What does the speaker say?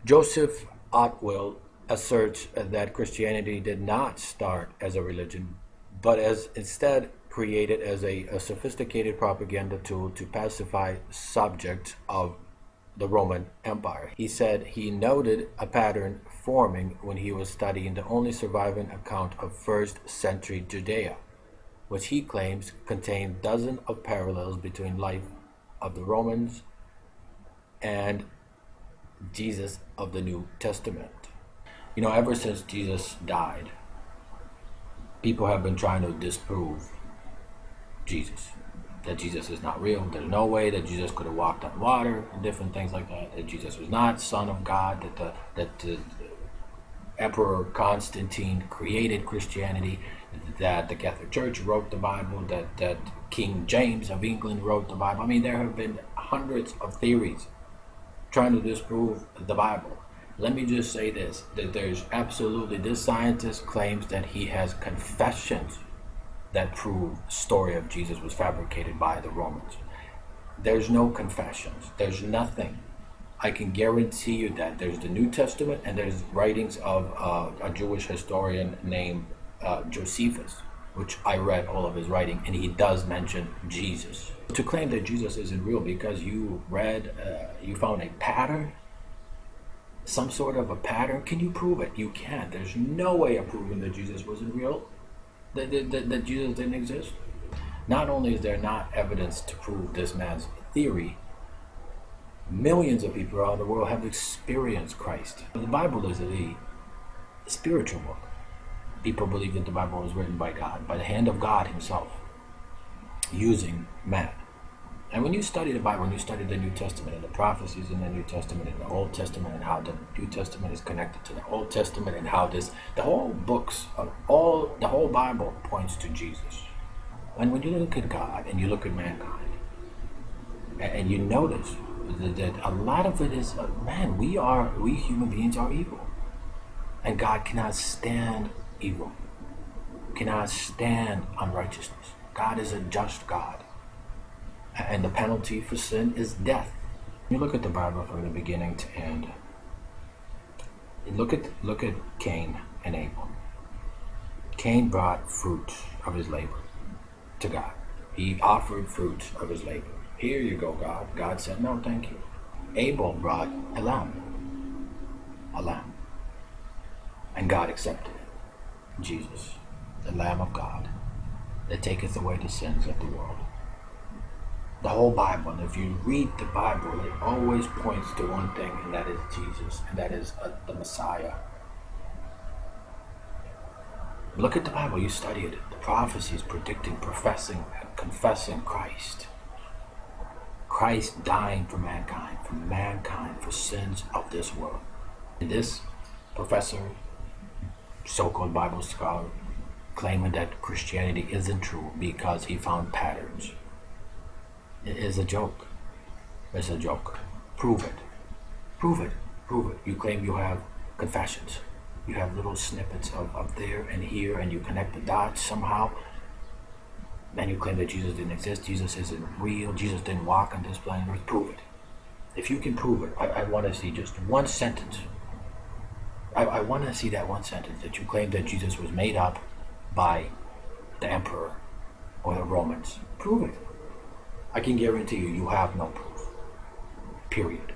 Joseph Otwell asserts that Christianity did not start as a religion, but as instead created as a sophisticated propaganda tool to pacify subjects of the Roman Empire. He said he noted a pattern forming when he was studying the only surviving account of first century Judea, which he claims contained dozens of parallels between life of the Romans and Jesus of the New Testament. You know, ever since Jesus died, people have been trying to disprove Jesus. That Jesus is not real. There's no way that Jesus could have walked on water and different things like that. That Jesus was not Son of God. That the Emperor Constantine created Christianity. That the Catholic Church wrote the Bible. That King James of England wrote the Bible. I mean, there have been hundreds of theories trying to disprove the Bible. Let me just say this, that there's absolutely, this scientist claims that he has confessions that prove the story of Jesus was fabricated by the Romans. There's no confessions. There's nothing. I can guarantee you that there's the New Testament and there's writings of a Jewish historian named Josephus, which I read all of his writing, and he does mention Jesus. To claim that Jesus isn't real because you read, you found a pattern, some sort of a pattern, can you prove it? You can't. There's no way of proving that Jesus wasn't real, that Jesus didn't exist. Not only is there not evidence to prove this man's theory, millions of people around the world have experienced Christ. The Bible is a spiritual book. People believe that the Bible was written by God, by the hand of God himself, using man. And when you study the Bible, when you study the New Testament and the prophecies in the New Testament and the Old Testament and how the New Testament is connected to the Old Testament and how the whole Bible points to Jesus. And when you look at God and you look at mankind, and you notice that a lot of it is, man, we human beings are evil. And God cannot stand evil, cannot stand unrighteousness. God is a just God. And the penalty for sin is death. You look at the Bible from the beginning to end. Look at Cain and Abel. Cain brought fruit of his labor to God. He offered fruit of his labor. Here you go, God. God said, no, thank you. Abel brought a lamb. And God accepted it. Jesus, the Lamb of God, that taketh away the sins of the world. The whole Bible, and if you read the Bible, it always points to one thing, and that is Jesus, and that is the Messiah. Look at the Bible, you study it. The prophecies predicting, professing, confessing Christ. Christ dying for mankind, for sins of this world. And this professor, so-called Bible scholar, claiming that Christianity isn't true because he found patterns. It is a joke. It's a joke. Prove it. Prove it. Prove it. You claim you have confessions. You have little snippets of there and here, and you connect the dots somehow. And you claim that Jesus didn't exist. Jesus isn't real. Jesus didn't walk on this planet Earth. Prove it. If you can prove it, I want to see just one sentence. I want to see that one sentence that you claim that Jesus was made up by the emperor or the Romans. Prove it. I can guarantee you, you have no proof. Period.